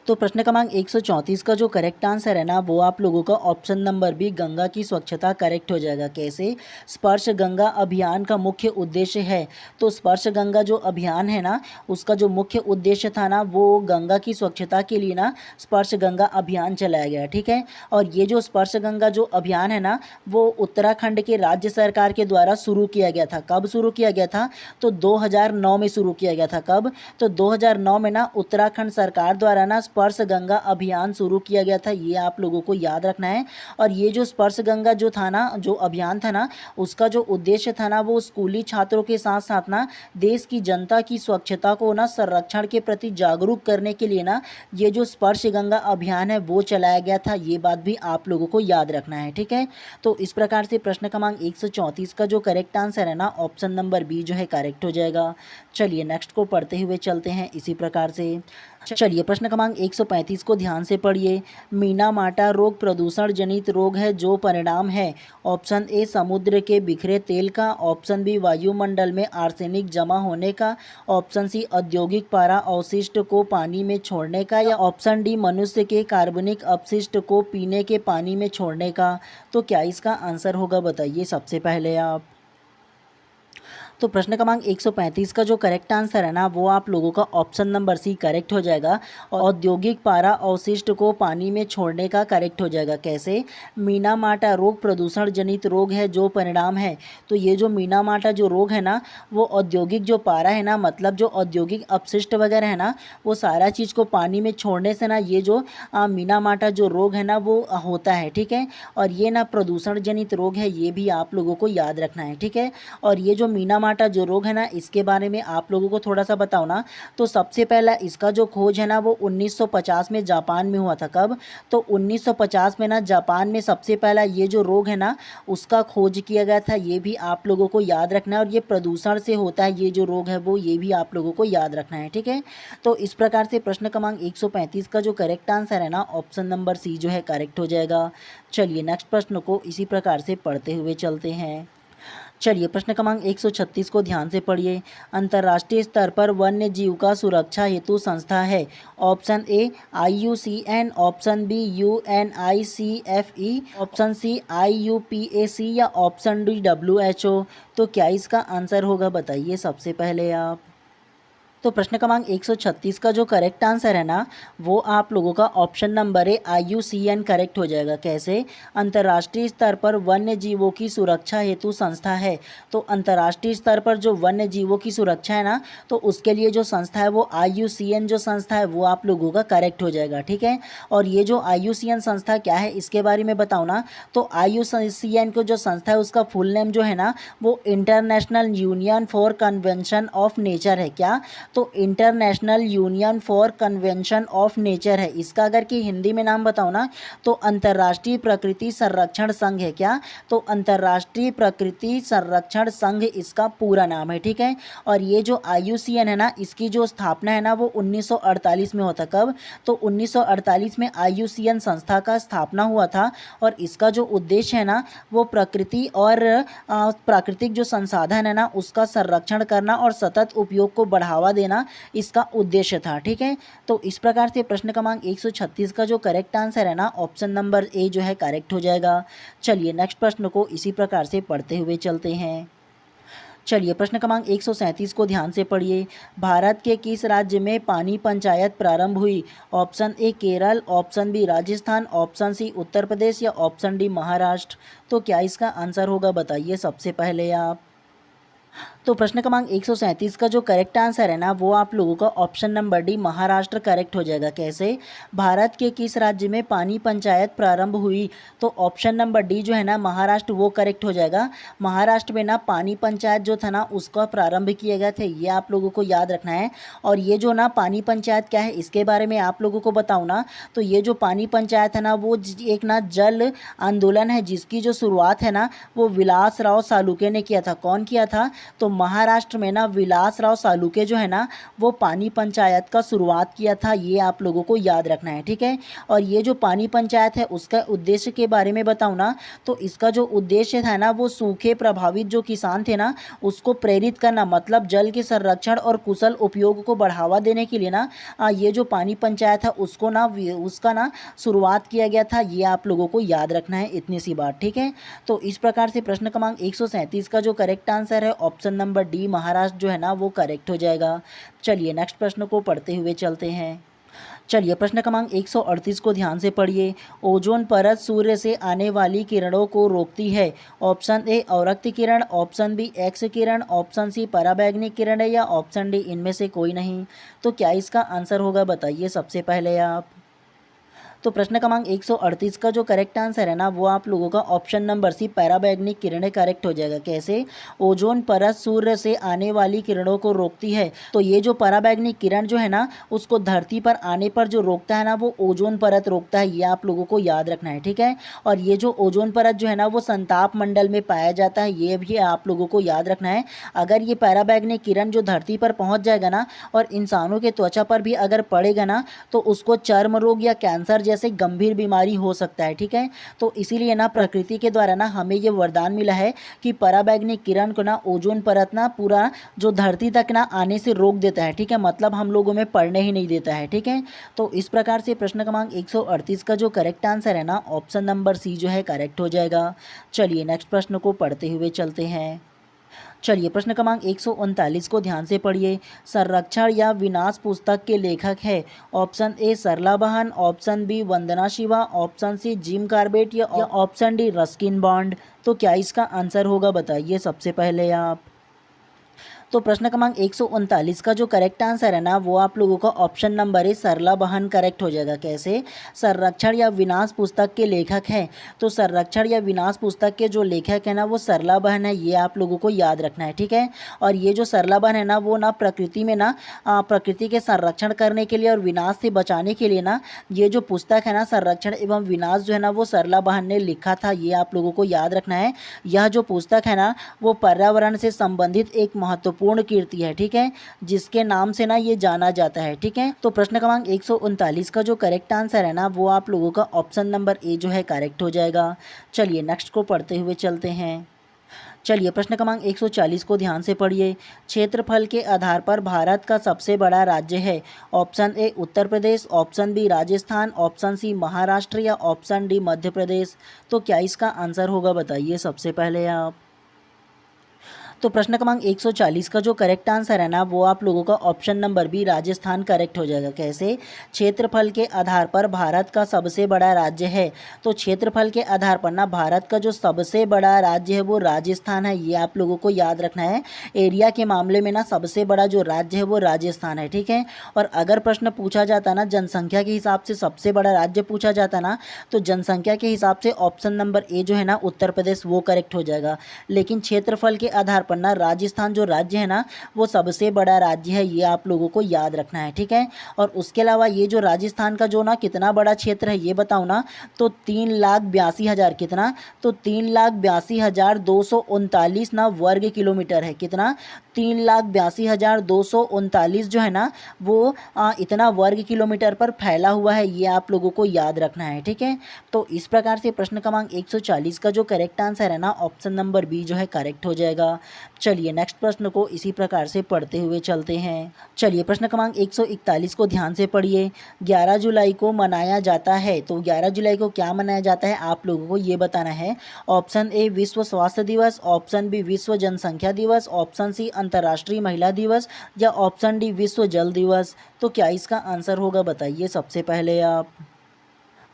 तो प्रश्न क्रमांक 134 का जो करेक्ट आंसर है ना वो आप लोगों का ऑप्शन नंबर बी गंगा की स्वच्छता करेक्ट हो जाएगा। कैसे? स्पर्श गंगा अभियान का मुख्य उद्देश्य है। तो स्पर्श गंगा जो अभियान है ना उसका जो मुख्य उद्देश्य था ना वो गंगा की स्वच्छता के लिए ना स्पर्श गंगा अभियान चलाया गया। ठीक है, और ये जो स्पर्श गंगा जो अभियान है ना वो उत्तराखंड के राज्य सरकार के द्वारा शुरू किया गया था। कब शुरू किया गया था? तो 2009 में शुरू किया गया था। कब? तो 2009 में ना उत्तराखंड सरकार द्वारा ना स्पर्श गंगा अभियान शुरू किया गया था। ये आप लोगों को याद रखना है। और ये जो स्पर्श गंगा जो था ना जो अभियान था ना उसका जो उद्देश्य था ना वो स्कूली छात्रों के साथ साथ ना देश की जनता की स्वच्छता को ना संरक्षण के प्रति जागरूक करने के लिए ना ये जो स्पर्श गंगा अभियान है वो चलाया गया था। ये बात भी आप लोगों को याद रखना है। ठीक है, तो इस प्रकार से प्रश्न क्रमांक 134 का जो करेक्ट आंसर है ना ऑप्शन नंबर बी जो है करेक्ट हो जाएगा। चलिए नेक्स्ट को पढ़ते हुए चलते हैं इसी प्रकार से। चलिए प्रश्न क्रमांक 135 को ध्यान से पढ़िए। मीना-माटा रोग प्रदूषण जनित रोग है जो परिणाम है ऑप्शन ए समुद्र के बिखरे तेल का, ऑप्शन बी वायुमंडल में आर्सेनिक जमा होने का, ऑप्शन सी औद्योगिक पारा अवशिष्ट को पानी में छोड़ने का, या ऑप्शन डी मनुष्य के कार्बनिक अपशिष्ट को पीने के पानी में छोड़ने का। तो क्या इसका आंसर होगा बताइए सबसे पहले आप। तो प्रश्न क्रमांक 135 का जो करेक्ट आंसर है ना वो आप लोगों का ऑप्शन नंबर सी करेक्ट हो जाएगा। औद्योगिक पारा अवशिष्ट को पानी में छोड़ने का करेक्ट हो जाएगा। कैसे? मीना-माटा रोग प्रदूषण जनित रोग है जो परिणाम है। तो ये जो मीना-माटा जो रोग है ना वो औद्योगिक जो पारा है ना, मतलब जो औद्योगिक अपशिष्ट वगैरह है ना, वो सारा चीज़ को पानी में छोड़ने से ना ये जो मीना-माटा जो रोग है ना वो होता है। ठीक है, और ये ना प्रदूषण जनित रोग है, ये भी आप लोगों को याद रखना है। ठीक है, और ये जो मीना-माटा जो रोग है ना इसके बारे में आप लोगों को थोड़ा सा बताओ ना। तो सबसे पहला इसका जो खोज है ना वो 1950 में जापान में हुआ था। कब? तो 1950 में ना जापान में सबसे पहला ये जो रोग है ना उसका खोज किया गया था। ये भी आप लोगों को याद रखना है, और ये प्रदूषण से होता है ये जो रोग है वो, ये भी आप लोगों को याद रखना है। ठीक है, तो इस प्रकार से प्रश्न क्रमांक 135 का जो करेक्ट आंसर है ना ऑप्शन नंबर सी जो है करेक्ट हो जाएगा। चलिए नेक्स्ट प्रश्न को इसी प्रकार से पढ़ते हुए चलते हैं। चलिए प्रश्न क्रमांक 136 को ध्यान से पढ़िए। अंतर्राष्ट्रीय स्तर पर वन्य जीव का सुरक्षा हेतु संस्था है। Option A IUCN, option B UNICFE, option C IUPAC, या ऑप्शन डी WHO। तो क्या इसका आंसर होगा बताइए सबसे पहले आप। तो प्रश्न क्रमांक 136 का जो करेक्ट आंसर है ना वो आप लोगों का option number A IUCN correct हो जाएगा। कैसे? अंतर्राष्ट्रीय स्तर पर वन्य जीवों की सुरक्षा हेतु संस्था है। तो अंतर्राष्ट्रीय स्तर पर जो वन्य जीवों की सुरक्षा है ना तो उसके लिए जो संस्था है वो IUCN जो संस्था है वो आप लोगों का करेक्ट हो जाएगा। ठीक है, और ये जो IUCN संस्था क्या है इसके बारे में बताओ ना। तो IUCN को जो संस्था है उसका फुल नेम जो है ना वो international union for convention of nature है। क्या? तो international union for convention of nature है। इसका अगर कि हिंदी में नाम बताओ ना तो अंतर्राष्ट्रीय प्रकृति संरक्षण संघ है। क्या? तो अंतर्राष्ट्रीय प्रकृति संरक्षण संघ इसका पूरा नाम है। ठीक है, और ये जो IUCN है ना इसकी जो स्थापना है ना वो 1948 में होता। कब? तो 1948 में IUCN संस्था का स्थापना हुआ था, और इसका जो उद्देश्य है ना वो प्रकृति और प्राकृतिक जो संसाधन है ना उसका संरक्षण करना और सतत उपयोग को बढ़ावा देना इसका उद्देश्य था। ठीक है, तो इस प्रकार से प्रश्न क्रमांक 136 का जो करेक्ट आंसर है ना ऑप्शन नंबर ए जो है करेक्ट हो जाएगा। चलिए नेक्स्ट प्रश्न को इसी प्रकार से पढ़ते हुए चलते हैं। चलिए प्रश्न क्रमांक 137 को ध्यान से पढ़िए। भारत के किस राज्य में पानी पंचायत प्रारंभ हुई? Option A Kerala, option B Rajasthan, option C Uttar Pradesh, या ऑप्शन डी महाराष्ट्र। तो क्या इसका आंसर होगा बताइए सबसे पहले आप। तो प्रश्न क्रमांक 137 का जो करेक्ट आंसर है ना वो आप लोगों का option number D Maharashtra correct हो जाएगा। कैसे? भारत के किस राज्य में पानी पंचायत प्रारंभ हुई? तो ऑप्शन नंबर डी जो है ना महाराष्ट्र वो करेक्ट हो जाएगा। महाराष्ट्र में ना पानी पंचायत जो था ना उसका प्रारंभ किए गए थे, ये आप लोगों को याद रखना है। और ये जो ना पानी पंचायत क्या है इसके बारे में आप लोगों को बताऊँ ना, तो ये जो पानी पंचायत है ना वो एक ना जल आंदोलन है जिसकी जो शुरुआत है ना वो विलासराव सालुके ने किया था। कौन किया था? तो महाराष्ट्र में ना विलासराव सालुके जो है ना वो पानी पंचायत का शुरुआत किया था, ये आप लोगों को याद रखना है। ठीक है, और ये जो पानी पंचायत है उसका उद्देश्य के बारे में बताऊँ ना तो इसका जो उद्देश्य था ना वो सूखे प्रभावित जो किसान थे ना उसको प्रेरित करना, मतलब जल के संरक्षण और कुशल उपयोग को बढ़ावा देने के लिए ना ये जो पानी पंचायत है उसको ना उसका ना शुरुआत किया गया था, ये आप लोगों को याद रखना है इतनी सी बात। ठीक है, तो इस प्रकार से प्रश्न क्रमांक 137 का जो करेक्ट आंसर है ऑप्शन नंबर डी महाराष्ट्र जो है ना वो करेक्ट हो जाएगा। चलिए नेक्स्ट प्रश्न को पढ़ते हुए चलते हैं। चलिए प्रश्न क्रमांक 138 को ध्यान से पढ़िए। ओजोन परत सूर्य से आने वाली किरणों को रोकती है। ऑप्शन ए अवरक्त किरण, ऑप्शन बी एक्स किरण, ऑप्शन सी पराबैंगनी किरण है, या ऑप्शन डी इनमें से कोई नहीं। तो क्या इसका आंसर होगा बताइए सबसे पहले आप। तो प्रश्न क्रमांक 138 का जो करेक्ट आंसर है ना वो आप लोगों का ऑप्शन नंबर सी पराबैंगनी किरणें करेक्ट हो जाएगा। कैसे? ओजोन परत सूर्य से आने वाली किरणों को रोकती है, तो ये जो पराबैंगनी किरण जो है ना उसको धरती पर आने पर जो रोकता है ना वो ओजोन परत रोकता है, ये आप लोगों को याद रखना है। ठीक है, और ये जो ओजोन परत जो है ना वो संताप मंडल में पाया जाता है, ये भी आप लोगों को याद रखना है। अगर ये पराबैंगनी किरण जो धरती पर पहुंच जाएगा ना और इंसानों के त्वचा पर भी अगर पड़ेगा ना तो उसको चर्म रोग या कैंसर जैसे गंभीर बीमारी हो सकता है। ठीक है, तो इसीलिए ना प्रकृति के द्वारा ना हमें ये वरदान मिला है कि पराबैंगनी किरण को ना ओजोन परत ना पूरा जो धरती तक ना आने से रोक देता है। ठीक है, मतलब हम लोगों में पड़ने ही नहीं देता है। ठीक है, तो इस प्रकार से प्रश्न क्रमांक 138 का जो करेक्ट आंसर है ना ऑप्शन नंबर सी जो है करेक्ट हो जाएगा। चलिए नेक्स्ट प्रश्न को पढ़ते हुए चलते हैं। चलिए प्रश्न क्रमांक 139 को ध्यान से पढ़िए। संरक्षण या विनाश पुस्तक के लेखक है option A Sarla Behn, option B Vandana Shiva, option C Jim Corbett या ऑप्शन डी रस्किन बॉन्ड। तो क्या इसका आंसर होगा बताइए सबसे पहले आप। तो प्रश्न क्रमांक 139 का जो करेक्ट आंसर है ना वो आप लोगों का ऑप्शन नंबर ए सरला बहन करेक्ट हो जाएगा। कैसे? संरक्षण या विनाश पुस्तक के लेखक हैं, तो संरक्षण या विनाश पुस्तक के जो लेखक है ना वो सरला बहन है, ये आप लोगों को याद रखना है। ठीक है, और ये जो सरला बहन है ना वो ना प्रकृति में ना प्रकृति के संरक्षण करने के लिए और विनाश से बचाने के लिए ना ये जो पुस्तक है ना संरक्षण एवं विनाश जो है ना वो सरला बहन ने लिखा था, ये आप लोगों को याद रखना है। यह जो पुस्तक है ना वो पर्यावरण से संबंधित एक महत्वपूर्ण कीर्ति है। ठीक है, जिसके नाम से ना ये जाना जाता है। ठीक है, तो प्रश्न क्रमांक 139 का जो करेक्ट आंसर है ना वो आप लोगों का ऑप्शन नंबर ए जो है करेक्ट हो जाएगा। चलिए नेक्स्ट को पढ़ते हुए चलते हैं। चलिए प्रश्न क्रमांक 140 को ध्यान से पढ़िए। क्षेत्रफल के आधार पर भारत का सबसे बड़ा राज्य है option A Uttar Pradesh, option B Rajasthan, option C Maharashtra या ऑप्शन डी मध्य प्रदेश। तो क्या इसका आंसर होगा बताइए सबसे पहले आप। तो प्रश्न क्रमांक 140 का जो करेक्ट आंसर है ना वो आप लोगों का option number B Rajasthan correct हो जाएगा। कैसे? क्षेत्रफल के आधार पर भारत का सबसे बड़ा राज्य है, तो क्षेत्रफल के आधार पर ना भारत का जो सबसे बड़ा राज्य है वो राजस्थान है, ये आप लोगों को याद रखना है। एरिया के मामले में ना सबसे बड़ा जो राज्य है वो राजस्थान है। ठीक है, और अगर प्रश्न पूछा जाता ना जनसंख्या के हिसाब से सबसे बड़ा राज्य पूछा जाता ना तो जनसंख्या के हिसाब से ऑप्शन नंबर ए जो है ना उत्तर प्रदेश वो करेक्ट हो जाएगा। लेकिन क्षेत्रफल के आधार पर ना राजस्थान जो राज्य है ना वो सबसे बड़ा राज्य है, ये आप लोगों को याद रखना है। ठीक है, और उसके अलावा ये जो राजस्थान का जो ना कितना बड़ा क्षेत्र है ये बताऊँ ना तो 3,82,000 कितना, तो 3,82,239 ना वर्ग किलोमीटर है। कितना? 3,82,239 जो है ना वो इतना वर्ग किलोमीटर पर फैला हुआ है, ये आप लोगों को याद रखना है। ठीक है, तो इस प्रकार से प्रश्न क्रमांक 140 का जो करेक्ट आंसर है ना ऑप्शन नंबर बी जो है करेक्ट हो जाएगा। चलिए नेक्स्ट प्रश्न को इसी प्रकार से पढ़ते हुए चलते हैं। चलिए प्रश्न क्रमांक 141 को ध्यान से पढ़िए। 11 जुलाई को मनाया जाता है, तो 11 जुलाई को क्या मनाया जाता है आप लोगों को ये बताना है। ऑप्शन ए विश्व स्वास्थ्य दिवस, ऑप्शन बी विश्व जनसंख्या दिवस, ऑप्शन सी अंतर्राष्ट्रीय महिला दिवस या ऑप्शन डी विश्व जल दिवस। तो क्या इसका आंसर होगा बताइए सबसे पहले आप।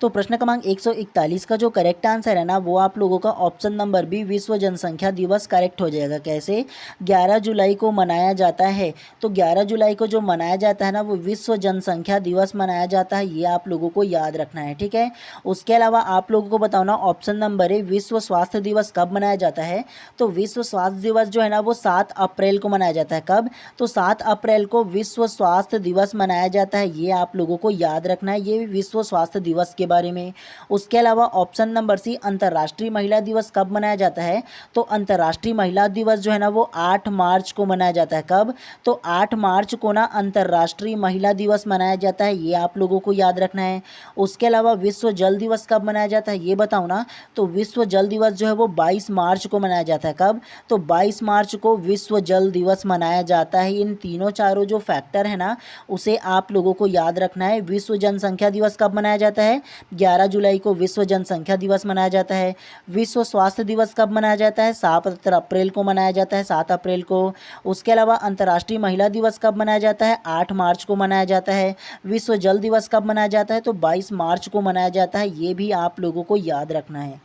तो प्रश्न क्रमांक 141 का जो करेक्ट आंसर है ना वो आप लोगों का ऑप्शन नंबर बी विश्व जनसंख्या दिवस करेक्ट हो जाएगा। कैसे? 11 जुलाई को मनाया जाता है, तो 11 जुलाई को जो मनाया जाता है ना वो विश्व जनसंख्या दिवस मनाया जाता है, ये आप लोगों को याद रखना है। ठीक है, उसके अलावा आप लोगों को बताओ ना ऑप्शन नंबर ए विश्व स्वास्थ्य दिवस कब मनाया जाता है। तो विश्व स्वास्थ्य दिवस जो है ना वो 7 अप्रैल को मनाया जाता है। कब? तो 7 अप्रैल को विश्व स्वास्थ्य दिवस मनाया जाता है, ये आप लोगों को याद रखना है, ये विश्व स्वास्थ्य दिवस के बारे में। उसके अलावा ऑप्शन नंबर सी अंतर्राष्ट्रीय महिला दिवस कब मनाया जाता है। तो अंतर्राष्ट्रीय महिला दिवस जो है ना वो 8 मार्च को मनाया जाता है। कब? तो 8 मार्च को ना अंतर्राष्ट्रीय महिला दिवस मनाया जाता है, ये आप लोगों को याद रखना है। उसके अलावा विश्व जल दिवस कब मनाया जाता है ये बताऊँ ना, तो विश्व जल दिवस जो है वो 22 मार्च को मनाया जाता है। कब? तो 22 मार्च को विश्व जल दिवस मनाया जाता है। इन तीनों चारों जो फैक्टर है ना उसे आप लोगों को याद रखना है। विश्व जनसंख्या दिवस कब मनाया जाता है? 11 जुलाई को विश्व जनसंख्या दिवस मनाया जाता है। विश्व स्वास्थ्य दिवस कब मनाया जाता है? 7 अप्रैल को मनाया जाता है, 7 अप्रैल को। उसके अलावा अंतर्राष्ट्रीय महिला दिवस कब मनाया जाता है? 8 मार्च को मनाया जाता है। विश्व जल दिवस कब मनाया जाता है? तो 22 मार्च को मनाया जाता है, ये भी आप लोगों को याद रखना है।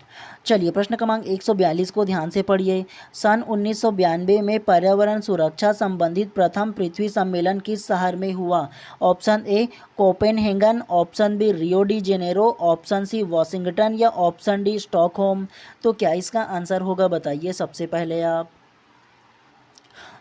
चलिए प्रश्न क्रमांक 142 को ध्यान से पढ़िए। सन 1992 में पर्यावरण सुरक्षा संबंधित प्रथम पृथ्वी सम्मेलन किस शहर में हुआ? Option A Copenhagen, option B Rio de Janeiro, option C Washington या ऑप्शन डी स्टॉकहोम। तो क्या इसका आंसर होगा बताइए सबसे पहले आप।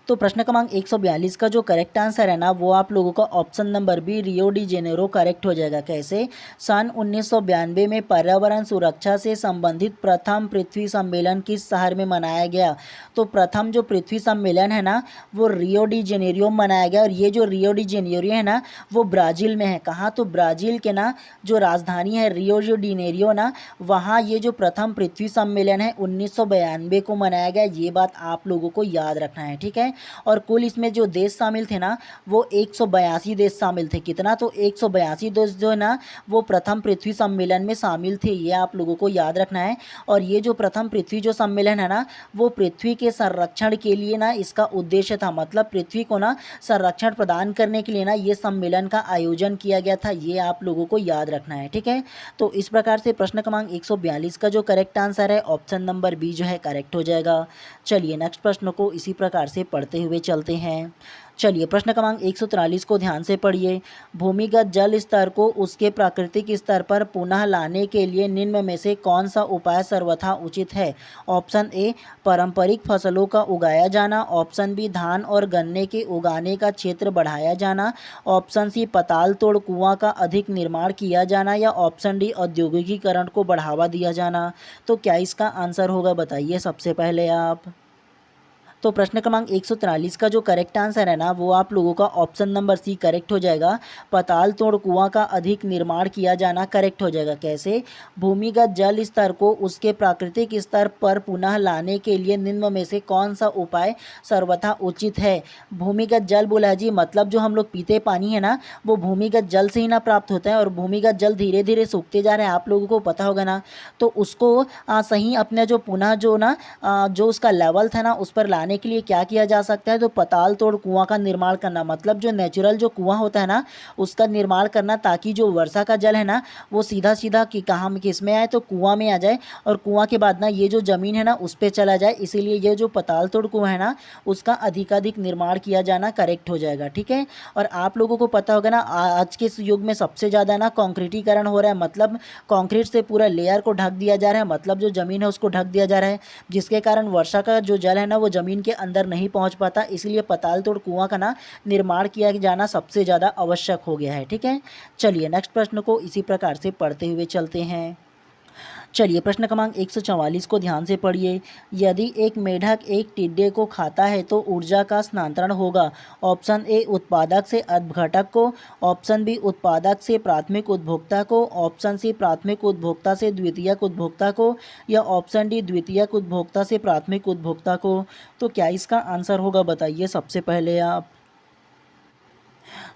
तो प्रश्न क्रमांक 142 का जो करेक्ट आंसर है ना वो आप लोगों का option number B Rio de Janeiro correct हो जाएगा। कैसे? सन 1992 में पर्यावरण सुरक्षा से संबंधित प्रथम पृथ्वी सम्मेलन किस शहर में मनाया गया? तो प्रथम जो पृथ्वी सम्मेलन है ना वो रियो डी जेनेरियो में मनाया गया, और ये जो रियो डी जेनेरियो है ना वो ब्राज़ील में है। कहाँ? तो ब्राज़ील के ना जो राजधानी है रियो डी जेनेरियो ना, वहाँ ये जो प्रथम पृथ्वी सम्मेलन है 1992 को मनाया गया। ये बात आप लोगों को याद रखना है, ठीक है। और कुल इसमें जो देश शामिल थे ना वो 182 देश शामिल थे। कितना? तो 182 देश जो है ना वो प्रथम पृथ्वी सम्मेलन में शामिल थे, ये आप लोगों को याद रखना है। और ये जो प्रथम पृथ्वी जो सम्मेलन है ना वो पृथ्वी के संरक्षण के लिए ना इसका उद्देश्य था, मतलब पृथ्वी को ना संरक्षण प्रदान करने के लिए ना ये सम्मेलन का आयोजन किया गया था, ये आप लोगों को याद रखना है, ठीक है। तो इस प्रकार से प्रश्न क्रमांक 142 का जो करेक्ट आंसर है ऑप्शन नंबर बी जो है करेक्ट हो जाएगा। चलिए नेक्स्ट प्रश्न को इसी प्रकार से पढ़ते हुए चलते हैं। चलिए प्रश्न क्रमांक 143 को ध्यान से पढ़िए। भूमिगत जल स्तर को उसके प्राकृतिक स्तर पर पुनः लाने के लिए निम्न में से कौन सा उपाय सर्वथा उचित है? ऑप्शन ए पारंपरिक फसलों का उगाया जाना, ऑप्शन बी धान और गन्ने के उगाने का क्षेत्र बढ़ाया जाना, ऑप्शन सी पताल तोड़ कुआं का अधिक निर्माण किया जाना या ऑप्शन डी औद्योगिकीकरण को बढ़ावा दिया जाना। तो क्या इसका आंसर होगा बताइए सबसे पहले आप। तो प्रश्न क्रमांक 143 का जो करेक्ट आंसर है ना वो आप लोगों का ऑप्शन नंबर सी करेक्ट हो जाएगा। पताल तोड़ कुआं का अधिक निर्माण किया जाना करेक्ट हो जाएगा। कैसे? भूमिगत जल स्तर को उसके प्राकृतिक स्तर पर पुनः लाने के लिए निम्न में से कौन सा उपाय सर्वथा उचित है? भूमिगत जल बोला है जी, मतलब जो हम लोग पीते पानी है ना वो भूमिगत जल से ही ना प्राप्त होता है, और भूमिगत जल धीरे धीरे सूखते जा रहे हैं, आप लोगों को पता होगा ना। तो उसको सही अपने जो पुनः जो ना जो उसका लेवल था ना उस पर लाने के लिए क्या किया जा सकता है? तो पताल तोड़ कुआं का निर्माण करना, मतलब जो नेचुरल जो कुआं होता है ना उसका निर्माण करना, ताकि जो वर्षा का जल है ना वो सीधा सीधा कि कहाँ किस में आए? तो कुआं में आ जाए, और कुआं के बाद ना ये जो ज़मीन है ना उस पर चला जाए। इसीलिए ये जो पताल तोड़ कुआं है ना उसका अधिकाधिक निर्माण किया जाना करेक्ट हो जाएगा, ठीक है। और आप लोगों को पता होगा ना आज के इस युग में सबसे ज़्यादा ना कंक्रीटीकरण हो रहा है, मतलब कंक्रीट से पूरा लेयर को ढक दिया जा रहा है, मतलब जो ज़मीन है उसको ढक दिया जा रहा है, जिसके कारण वर्षा का जो जल है ना वो ज़मीन के अंदर नहीं पहुंच पाता। इसलिए पताल तोड़ कुआं का ना निर्माण किया जाना सबसे ज़्यादा आवश्यक हो गया है, ठीक है। चलिए नेक्स्ट प्रश्न को इसी प्रकार से पढ़ते हुए चलते हैं। चलिए प्रश्न क्रमांक 144 को ध्यान से पढ़िए। यदि एक मेढक एक टिड्डे को खाता है तो ऊर्जा का स्थानांतरण होगा। ऑप्शन ए उत्पादक से अपघटक को, ऑप्शन बी उत्पादक से प्राथमिक उपभोक्ता को, ऑप्शन सी प्राथमिक उपभोक्ता से द्वितीयक उपभोक्ता को या ऑप्शन डी द्वितीयक उपभोक्ता से प्राथमिक उपभोक्ता को। तो क्या इसका आंसर होगा बताइए सबसे पहले आप।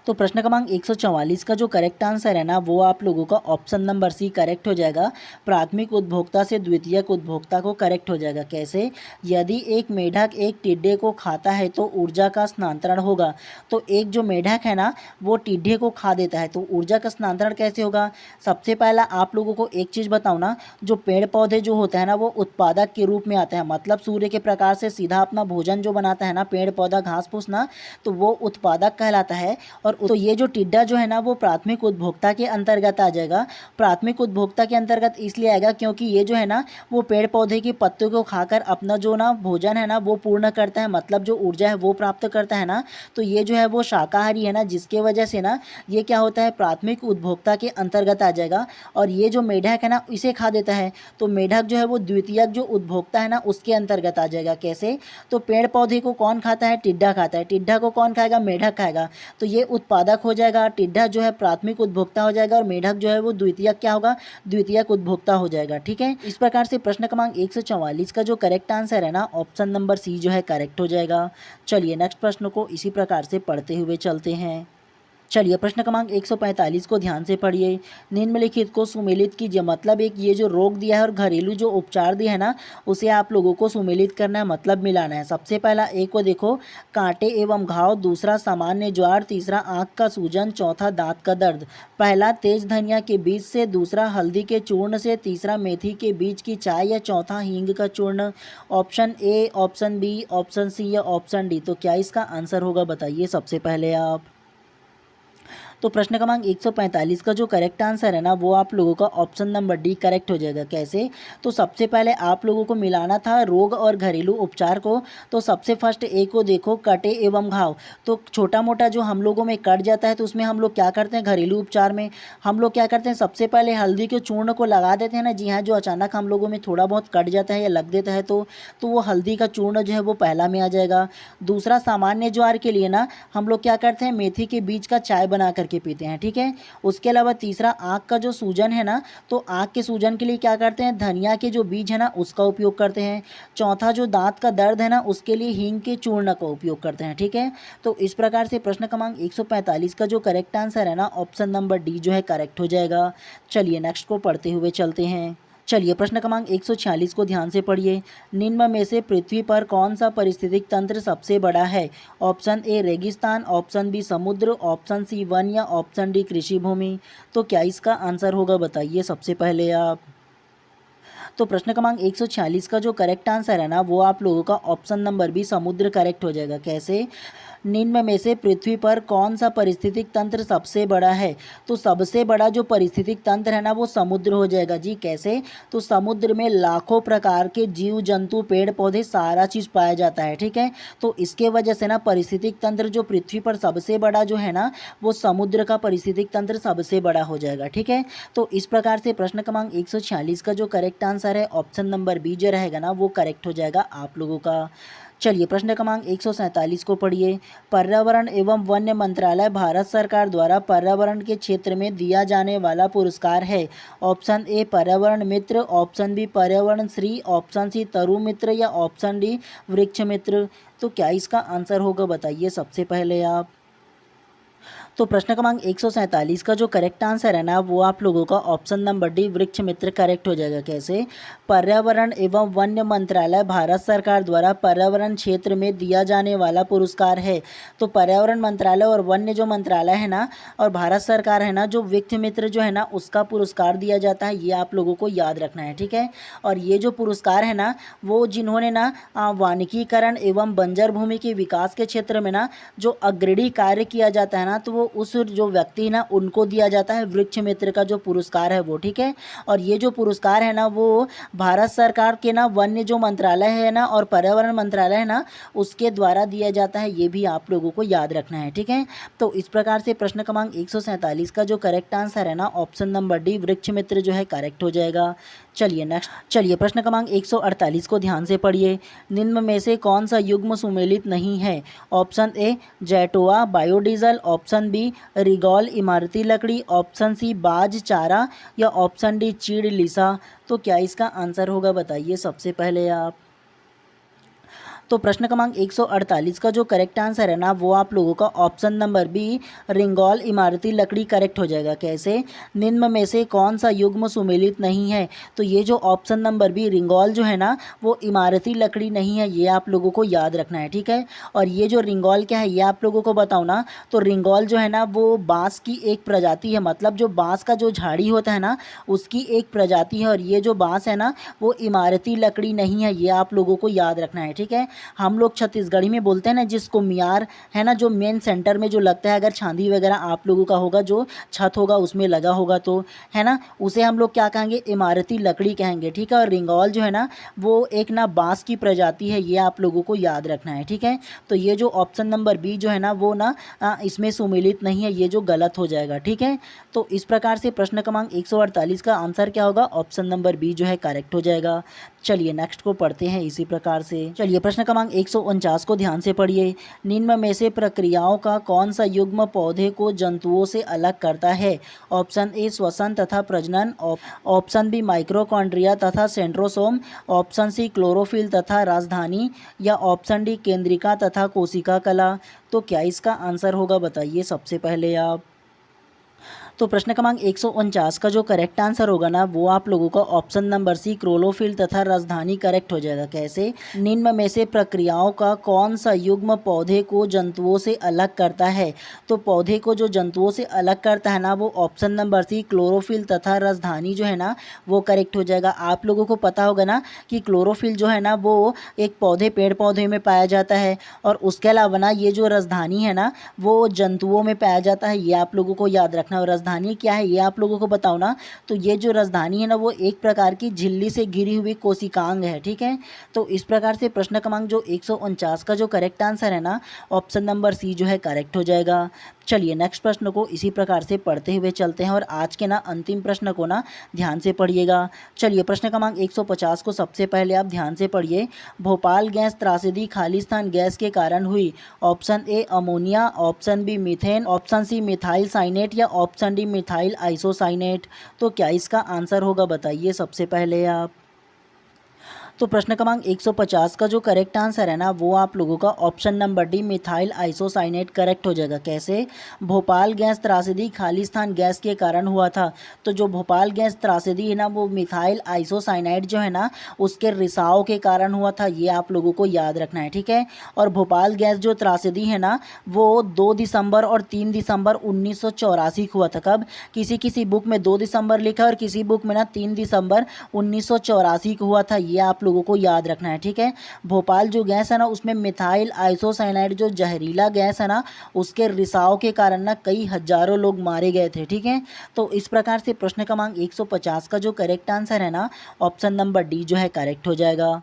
तो प्रश्न क्रमांक 144 का जो करेक्ट आंसर है ना वो आप लोगों का ऑप्शन नंबर सी करेक्ट हो जाएगा। प्राथमिक उपभोक्ता से द्वितीयक उपभोक्ता को करेक्ट हो जाएगा। कैसे? यदि एक मेढक एक टिड्डे को खाता है तो ऊर्जा का स्थानांतरण होगा। तो एक जो मेढक है ना वो टिड्डे को खा देता है, तो ऊर्जा का स्थानांतरण कैसे होगा? सबसे पहला आप लोगों को एक चीज़ बताऊँ ना, जो पेड़ पौधे जो होते हैं ना वो उत्पादक के रूप में आते हैं, मतलब सूर्य के प्रकाश से सीधा अपना भोजन जो बनाता है ना पेड़ पौधा घास फूस ना, तो वो उत्पादक कहलाता है। और तो ये जो टिड्डा जो है ना वो प्राथमिक उपभोक्ता के अंतर्गत आ जाएगा। प्राथमिक उपभोक्ता के अंतर्गत इसलिए आएगा क्योंकि ये जो है ना वो पेड़ पौधे की पत्तों को खाकर अपना जो ना भोजन है ना वो पूर्ण करता है, मतलब जो ऊर्जा है वो प्राप्त करता है ना। तो ये जो है वो शाकाहारी है ना, जिसके वजह से ना ये क्या होता है प्राथमिक उपभोक्ता के अंतर्गत आ जाएगा। और ये जो मेढक है ना इसे खा देता है, तो मेढक जो है वो द्वितीयक जो उपभोक्ता है ना उसके अंतर्गत आ जाएगा। कैसे? तो पेड़ पौधे को कौन खाता है? टिड्डा खाता है। टिड्डा को कौन खाएगा? मेढक खाएगा। तो ये उत्पादक हो जाएगा, टिड्डा जो है प्राथमिक उपभोक्ता हो जाएगा और मेढक जो है वो द्वितीयक क्या होगा? द्वितीयक उपभोक्ता हो जाएगा, ठीक है। इस प्रकार से प्रश्न क्रमांक 144 का जो करेक्ट आंसर है ना ऑप्शन नंबर सी जो है करेक्ट हो जाएगा। चलिए नेक्स्ट प्रश्न को इसी प्रकार से पढ़ते हुए चलते हैं। चलिए प्रश्न क्रमांक 145 को ध्यान से पढ़िए। निम्नलिखित को सुमेलित कीजिए। मतलब एक ये जो रोग दिया है और घरेलू जो उपचार दिया है ना, उसे आप लोगों को सुमेलित करना है, मतलब मिलाना है। सबसे पहला एक को देखो, कांटे एवं घाव। दूसरा सामान्य ज्वार। तीसरा आँख का सूजन। चौथा दांत का दर्द। पहला तेज धनिया के बीज से। दूसरा हल्दी के चूर्ण से। तीसरा मेथी के बीज की चाय या चौथा हींग का चूर्ण। Option A, option B, option C या ऑप्शन डी। तो क्या इसका आंसर होगा बताइए सबसे पहले आप। तो प्रश्न क्रमांक 145 का जो करेक्ट आंसर है ना, वो आप लोगों का ऑप्शन नंबर डी करेक्ट हो जाएगा। कैसे? तो सबसे पहले आप लोगों को मिलाना था रोग और घरेलू उपचार को। तो सबसे फर्स्ट ए को देखो, कटे एवं घाव। तो छोटा मोटा जो हम लोगों में कट जाता है तो उसमें हम लोग क्या करते हैं, घरेलू उपचार में हम लोग क्या करते हैं, सबसे पहले हल्दी के चूर्ण को लगा देते हैं ना। जी हाँ, जो अचानक हम लोगों में थोड़ा बहुत कट जाता है या लग देता है तो वो हल्दी का चूर्ण जो है वो पहला में आ जाएगा। दूसरा सामान्य ज्वार के लिए ना हम लोग क्या करते हैं, मेथी के बीज का चाय बना करके पीते हैं, ठीक है। उसके अलावा तीसरा आँख का जो सूजन है ना, तो आँख के सूजन के लिए क्या करते हैं, धनिया के जो बीज है ना उसका उपयोग करते हैं। चौथा जो दांत का दर्द है ना, उसके लिए हींग के चूर्ण का उपयोग करते हैं, ठीक है। तो इस प्रकार से प्रश्न क्रमांक 145 का जो करेक्ट आंसर है ना, ऑप्शन नंबर डी जो है करेक्ट हो जाएगा। चलिए नेक्स्ट को पढ़ते हुए चलते हैं। चलिए प्रश्न क्रमांक 146 को ध्यान से पढ़िए। निम्न में से पृथ्वी पर कौन सा पारिस्थितिक तंत्र सबसे बड़ा है? ऑप्शन ए रेगिस्तान। ऑप्शन बी समुद्र। ऑप्शन सी वन या ऑप्शन डी कृषि भूमि। तो क्या इसका आंसर होगा बताइए सबसे पहले आप। तो प्रश्न क्रमांक 146 का जो करेक्ट आंसर है ना, वो आप लोगों का ऑप्शन नंबर बी समुद्र करेक्ट हो जाएगा। कैसे? निम्न में से पृथ्वी पर कौन सा पारिस्थितिक तंत्र सबसे बड़ा है? तो सबसे बड़ा जो पारिस्थितिक तंत्र है ना, वो समुद्र हो जाएगा जी। कैसे? तो समुद्र में लाखों प्रकार के जीव जंतु, पेड़ पौधे, सारा चीज़ पाया जाता है, ठीक है। तो इसके वजह से ना पारिस्थितिक तंत्र जो पृथ्वी पर सबसे बड़ा जो है ना, वो समुद्र का पारिस्थितिक तंत्र सबसे बड़ा हो जाएगा, ठीक है। तो इस प्रकार से प्रश्न क्रमांक 146 का जो करेक्ट आंसर है, ऑप्शन नंबर बी जो रहेगा ना, वो करेक्ट हो जाएगा आप लोगों का। चलिए प्रश्न क्रमांक 147 को पढ़िए। पर्यावरण एवं वन्य मंत्रालय भारत सरकार द्वारा पर्यावरण के क्षेत्र में दिया जाने वाला पुरस्कार है। ऑप्शन ए पर्यावरण मित्र। ऑप्शन बी पर्यावरण श्री। ऑप्शन सी तरु मित्र या ऑप्शन डी वृक्ष मित्र। तो क्या इसका आंसर होगा बताइए सबसे पहले आप। तो प्रश्न क्रमांक 147 का जो करेक्ट आंसर है ना, वो आप लोगों का ऑप्शन नंबर डी वृक्ष मित्र करेक्ट हो जाएगा। कैसे? पर्यावरण एवं वन्य मंत्रालय भारत सरकार द्वारा पर्यावरण क्षेत्र में दिया जाने वाला पुरस्कार है। तो पर्यावरण मंत्रालय और वन्य जो मंत्रालय है ना, और भारत सरकार है ना, जो वृक्ष मित्र जो है ना, उसका पुरस्कार दिया जाता है। ये आप लोगों को याद रखना है, ठीक है। और ये जो पुरस्कार है ना, वो जिन्होंने ना वानिकीकरण एवं बंजर भूमि के विकास के क्षेत्र में ना जो अग्रणी कार्य किया जाता है ना, तो वो उस जो व्यक्ति ना उनको दिया जाता है वृक्ष मित्र का जो पुरस्कार है वो, ठीक है। और ये जो पुरस्कार है ना, वो भारत सरकार के ना वन्य जो मंत्रालय है ना और पर्यावरण मंत्रालय है ना, उसके द्वारा दिया जाता है। ये भी आप लोगों को याद रखना है, ठीक है। तो इस प्रकार से प्रश्न क्रमांक 147 का जो करेक्ट आंसर है ना, ऑप्शन नंबर डी वृक्ष मित्र जो है करेक्ट हो जाएगा। चलिए नेक्स्ट। चलिए प्रश्न क्रमांक 148 को ध्यान से पढ़िए। निम्न में से कौन सा युग्म सुमेलित नहीं है? Option A jatropha biodiesel. Option B रिगॉल इमारती लकड़ी। ऑप्शन सी बाज चारा या ऑप्शन डी चीड़ लिसा। तो क्या इसका आंसर होगा बताइए सबसे पहले आप। तो प्रश्न क्रमांक 148 का जो करेक्ट आंसर है ना, वो आप लोगों का ऑप्शन नंबर बी रिंगौल इमारती लकड़ी करेक्ट हो जाएगा। कैसे? निम्न में से कौन सा युग्म सुमेलित नहीं है? तो ये जो ऑप्शन नंबर बी रिंगौल जो है ना, वो इमारती लकड़ी नहीं है। ये आप लोगों को याद रखना है, ठीक है। और ये जो रिंगौल क्या है, ये आप लोगों को बताओ ना, तो रिंगौल जो है ना, वो बाँस की एक प्रजाति है। मतलब जो बाँस का जो झाड़ी होता है ना, उसकी एक प्रजाति है। और ये जो बाँस है ना, वो इमारती लकड़ी नहीं है। ये आप लोगों को याद रखना है, ठीक है। हम लोग छत्तीसगढ़ी में बोलते हैं ना, जिसको मियार है ना, जो मेन सेंटर में जो लगता है, अगर छांदी वगैरह आप लोगों का होगा, जो छत होगा उसमें लगा होगा, तो है ना, उसे हम लोग क्या कहेंगे, इमारती लकड़ी कहेंगे, ठीक है। और रिंगौल जो है ना, वो एक ना बांस की प्रजाति है। ये आप लोगों को याद रखना है, ठीक है। तो ये जो ऑप्शन नंबर बी जो है ना, वो ना इसमें सुमेलित नहीं है। ये जो गलत हो जाएगा, ठीक है। तो इस प्रकार से प्रश्न क्रमांक 148 का आंसर क्या होगा, ऑप्शन नंबर बी जो है करेक्ट हो जाएगा। चलिए नेक्स्ट को पढ़ते हैं इसी प्रकार से। चलिए प्रश्न क्रमांक 149 को ध्यान से पढ़िए। निम्न में से प्रक्रियाओं का कौन सा युग्म पौधे को जंतुओं से अलग करता है? ऑप्शन ए श्वसन तथा प्रजनन, ऑप्शन बी माइक्रोकॉन्ड्रिया तथा सेंट्रोसोम, ऑप्शन सी क्लोरोफिल तथा राजधानी, या ऑप्शन डी केंद्रिका तथा कोशिका कला। तो क्या इसका आंसर होगा बताइए सबसे पहले आप। तो प्रश्न क्रमांक 149 का जो करेक्ट आंसर होगा ना वो आप लोगों का ऑप्शन नंबर सी क्लोरोफिल तथा राजधानी करेक्ट हो जाएगा। कैसे? निम्न में से प्रक्रियाओं का कौन सा युग्म पौधे को जंतुओं से अलग करता है? तो पौधे को जो जंतुओं से अलग करता है ना वो ऑप्शन नंबर सी क्लोरोफिल तथा राजधानी जो है ना वो करेक्ट हो जाएगा। आप लोगों को पता होगा ना कि क्लोरोफिल जो है ना वो एक पेड़ पौधे में पाया जाता है, और उसके अलावा ना ये जो राजधानी है ना वो जंतुओं में पाया जाता है। ये आप लोगों को याद रखना। और राजधानी क्या है ये आप लोगों को बताओ ना। तो ये जो राजधानी है ना वो एक प्रकार की झिल्ली से घिरी हुई कोशिकांग है। ठीक है, तो इस प्रकार से प्रश्न क्रमांक जो 149 का जो करेक्ट आंसर है ना ऑप्शन नंबर सी जो है करेक्ट हो जाएगा। चलिए नेक्स्ट प्रश्न को इसी प्रकार से पढ़ते हुए चलते हैं, और आज के ना अंतिम प्रश्न को ना ध्यान से पढ़िएगा। चलिए प्रश्न क्रमांक 150 को सबसे पहले आप ध्यान से पढ़िए। भोपाल गैस त्रासदी खालिस्तान गैस के कारण हुई। Option A ammonia, option B methane, option C methyl cyanate, या ऑप्शन डी मिथाइल आइसोसाइनेट। तो क्या इसका आंसर होगा बताइए सबसे पहले आप। तो प्रश्न क्रमांक 150 का जो करेक्ट आंसर है ना वो आप लोगों का option number D methyl isocyanate correct हो जाएगा। कैसे? भोपाल गैस त्रासदी खालिस्तान गैस के कारण हुआ था। तो जो भोपाल गैस त्रासदी है ना वो मिथाइल आइसोसाइनेट जो है ना उसके रिसाव के कारण हुआ था। ये आप लोगों को याद रखना है। ठीक है, और भोपाल गैस जो त्रासदी है ना वो 2 दिसंबर और 3 दिसंबर 1984 को हुआ था। कब? किसी किसी बुक में 2 दिसंबर लिखा है और किसी बुक में ना 3 दिसंबर 1984 को हुआ था। ये आप लोगों को याद रखना है। ठीक है, भोपाल जो गैस है ना उसमें मिथाइल आइसोसाइनाइड जो जहरीला गैस है ना उसके रिसाव के कारण ना कई हजारों लोग मारे गए थे। ठीक है, तो इस प्रकार से प्रश्न क्रमांक 150 का जो करेक्ट आंसर है ना ऑप्शन नंबर डी जो है करेक्ट हो जाएगा।